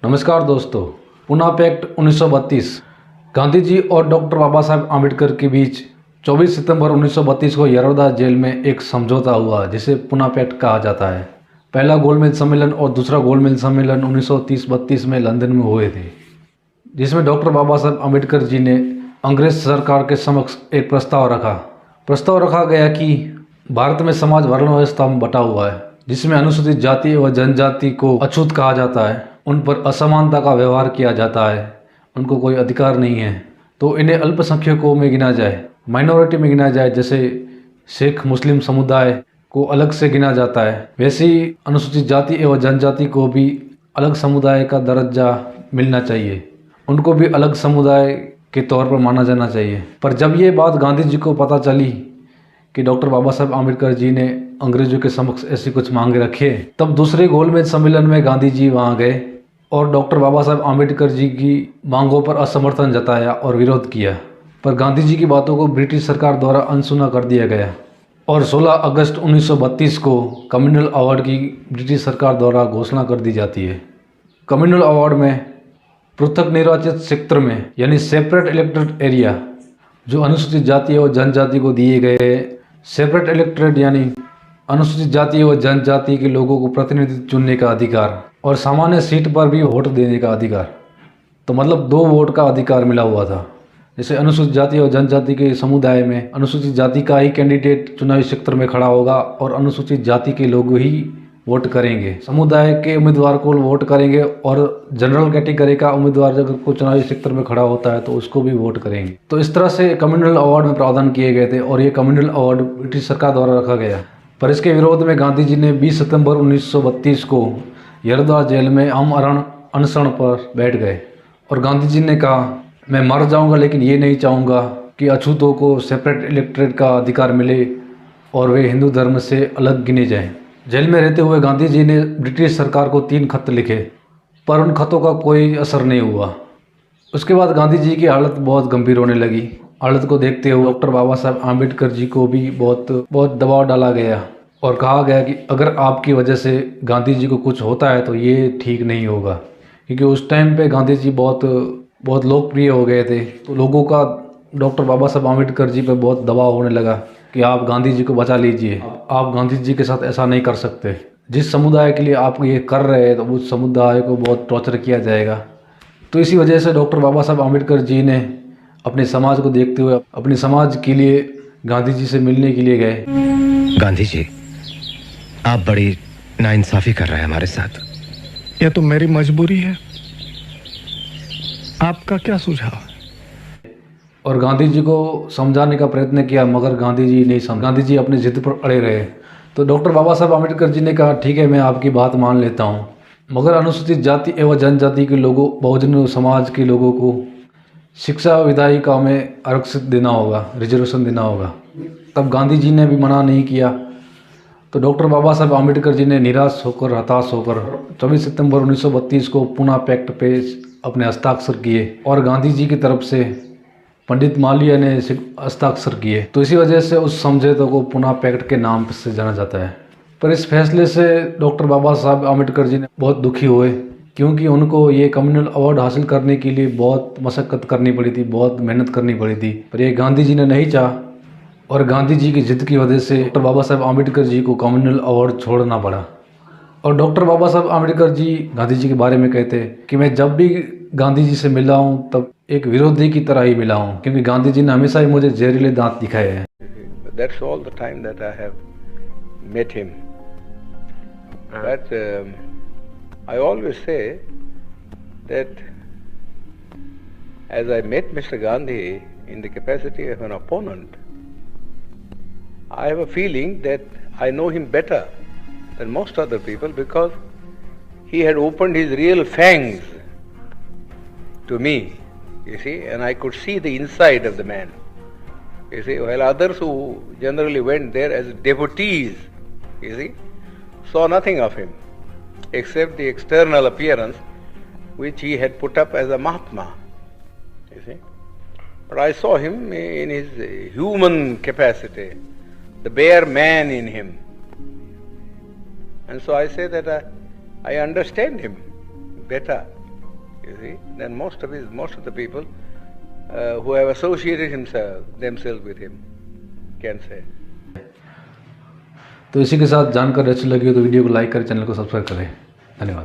नमस्कार दोस्तों। पुणे पैक्ट 1932 गांधी जी और डॉक्टर बाबा साहब आम्बेडकर के बीच 24 सितंबर 1932 को यरौदा जेल में एक समझौता हुआ जिसे पुणे पैक्ट कहा जाता है। पहला गोलमेज सम्मेलन और दूसरा गोलमेज सम्मेलन 1930-32 में लंदन में हुए थे, जिसमें डॉक्टर बाबा साहब आम्बेडकर जी ने अंग्रेज सरकार के समक्ष एक प्रस्ताव रखा गया कि भारत में समाज वर्ण व्यवस्था में बटा हुआ है, जिसमें अनुसूचित जाति व जनजाति को अछूत कहा जाता है, उन पर असमानता का व्यवहार किया जाता है, उनको कोई अधिकार नहीं है, तो इन्हें अल्पसंख्यकों में गिना जाए, माइनॉरिटी में गिना जाए। जैसे सिख मुस्लिम समुदाय को अलग से गिना जाता है, वैसे ही अनुसूचित जाति एवं जनजाति को भी अलग समुदाय का दर्जा मिलना चाहिए, उनको भी अलग समुदाय के तौर पर माना जाना चाहिए। पर जब ये बात गांधी जी को पता चली कि डॉक्टर बाबा साहब आम्बेडकर जी ने अंग्रेजों के समक्ष ऐसी कुछ मांगे रखे, तब दूसरे गोलमेज सम्मेलन में गांधी जी वहाँ गए और डॉक्टर बाबा साहब आम्बेडकर जी की मांगों पर असमर्थन जताया और विरोध किया। पर गांधी जी की बातों को ब्रिटिश सरकार द्वारा अनसुना कर दिया गया और 16 अगस्त 1932 को कम्युनल अवार्ड की ब्रिटिश सरकार द्वारा घोषणा कर दी जाती है। कम्युनल अवार्ड में पृथक निर्वाचित क्षेत्र में यानी सेपरेट इलेक्टेड एरिया जो अनुसूचित जाति और जनजाति को दिए गए, सेपरेट इलेक्टेड यानी अनुसूचित जाति व जनजाति के लोगों को प्रतिनिधित्व चुनने का अधिकार और सामान्य सीट पर भी वोट देने का अधिकार। तो मतलब 2 वोट का अधिकार मिला हुआ था। जैसे अनुसूचित जाति और जनजाति के समुदाय में अनुसूचित जाति का ही कैंडिडेट चुनावी क्षेत्र में खड़ा होगा और अनुसूचित जाति के लोग ही वोट करेंगे, समुदाय के उम्मीदवार को वोट करेंगे और जनरल कैटेगरी का उम्मीदवार अगर कोई चुनावी क्षेत्र में खड़ा होता है तो उसको भी वोट करेंगे। तो इस तरह से कम्युनल अवार्ड में प्रावधान किए गए थे और ये कम्युनल अवार्ड ब्रिटिश सरकार द्वारा रखा गया। पर इसके विरोध में गांधी जी ने 20 सितंबर 1932 को यरौदा जेल में आमरण अनशन पर बैठ गए और गांधी जी ने कहा, मैं मर जाऊंगा लेकिन ये नहीं चाहूँगा कि अछूतों को सेपरेट इलेक्टोरेट का अधिकार मिले और वे हिंदू धर्म से अलग गिने जाएं। जेल में रहते हुए गांधी जी ने ब्रिटिश सरकार को 3 खत लिखे, पर उन खतों का कोई असर नहीं हुआ। उसके बाद गांधी जी की हालत बहुत गंभीर होने लगी। हालत को देखते हुए डॉक्टर बाबा साहब आम्बेडकर जी को भी बहुत दबाव डाला गया और कहा गया कि अगर आपकी वजह से गांधी जी को कुछ होता है तो ये ठीक नहीं होगा, क्योंकि उस टाइम पे गांधी जी बहुत लोकप्रिय हो गए थे। तो लोगों का डॉक्टर बाबा साहब आम्बेडकर जी पे बहुत दबाव होने लगा कि आप गांधी जी को बचा लीजिए, आप गांधी जी के साथ ऐसा नहीं कर सकते, जिस समुदाय के लिए आप ये कर रहे हैं तो उस समुदाय को बहुत टॉर्चर किया जाएगा। तो इसी वजह से डॉक्टर बाबा साहब आम्बेडकर जी ने अपने समाज को देखते हुए अपने समाज के लिए गांधी जी से मिलने के लिए गए। गांधी जी, आप बड़ी नाइंसाफी कर रहे हैं हमारे साथ। यह तो मेरी मजबूरी है, आपका क्या सुझाव है? और गांधी जी को समझाने का प्रयत्न किया, मगर गांधी जी नहीं समझा। गांधी जी अपनी जिद पर अड़े रहे। तो डॉक्टर बाबा साहब आम्बेडकर जी ने कहा, ठीक है, मैं आपकी बात मान लेता हूँ, मगर अनुसूचित जाति एवं जनजाति के लोगों, बहुजन समाज के लोगों को शिक्षा विधायिका में आरक्षित देना होगा, रिजर्वेशन देना होगा। तब गांधी जी ने भी मना नहीं किया। तो डॉक्टर बाबा साहब आम्बेडकर जी ने निराश होकर, हताश होकर 24 सितंबर 1932 को पुणे पैक्ट पे अपने हस्ताक्षर किए और गांधी जी की तरफ से पंडित मालवीय ने हस्ताक्षर किए। तो इसी वजह से उस समझौते को पुणे पैक्ट के नाम से जाना जाता है। पर इस फैसले से डॉक्टर बाबा साहब आम्बेडकर जी ने बहुत दुखी हुए, क्योंकि उनको ये कम्युनल अवार्ड हासिल करने के लिए बहुत मशक्क़त करनी पड़ी थी, बहुत मेहनत करनी पड़ी थी। पर ये गांधी जी ने नहीं चाहा और गांधी जी की जिद की वजह से डॉक्टर बाबा साहब आम्बेडकर जी को कम्युनल अवार्ड छोड़ना पड़ा। और डॉक्टर बाबा साहब आम्बेडकर जी गांधी जी के बारे में कहते हैं कि मैं जब भी गांधी जी से मिला हूँ तब एक विरोधी की तरह ही मिला हूँ, क्योंकि गांधी जी ने हमेशा ही मुझे जहरीले दांत दिखाए हैं। That's all the time that I have met him. But I always say that as I met Mr. Gandhi in the capacity of an opponent, I have a feeling that I know him better than most other people, because he had opened his real fangs to me, you see, and I could see the inside of the man, you see, while others who generally went there as devotees, you see, saw nothing of him except the external appearance which he had put up as a Mahatma, you see. But I saw him in his human capacity, the bare man in him. And so I say that I understand him better you see, than most of the people who have associated themselves with him can say. तो इसी के साथ जानकारी अच्छी लगी हो तो video को लाइक करें, चैनल को सब्सक्राइब करें। धन्यवाद।